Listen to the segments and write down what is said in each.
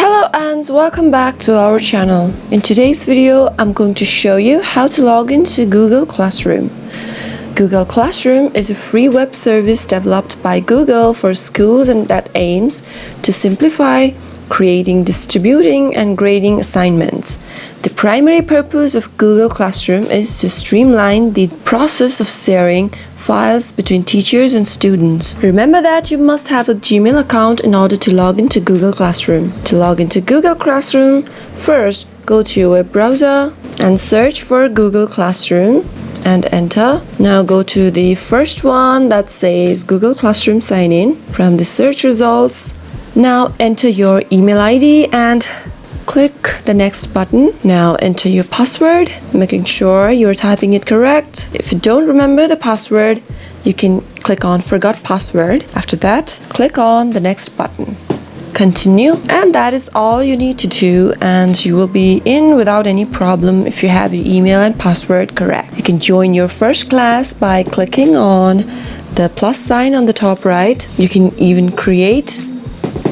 Hello and welcome back to our channel. In today's video, I'm going to show you how to log into Google Classroom. Google Classroom is a free web service developed by Google for schools and that aims to simplify creating, distributing, and grading assignments. The primary purpose of Google Classroom is to streamline the process of sharing files between teachers and students. Remember that you must have a Gmail account in order to log into Google Classroom. To log into Google Classroom, first go to your web browser and search for Google Classroom and enter. Now go to the first one that says Google Classroom sign in. From the search results, now enter your email ID and click the next button. Now enter your password, making sure you're typing it correct. If you don't remember the password, you can click on forgot password. After that, click on the next button. Continue, and that is all you need to do, and you will be in without any problem if you have your email and password correct. You can join your first class by clicking on the plus sign on the top right. You can even create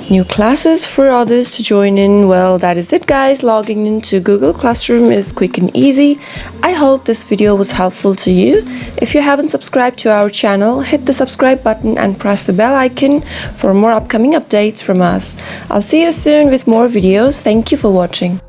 new classes for others to join in. Well, that is it guys. Logging into Google Classroom is quick and easy. I hope this video was helpful to you. If you haven't subscribed to our channel, hit the subscribe button and press the bell icon for more upcoming updates from us. I'll see you soon with more videos. Thank you for watching.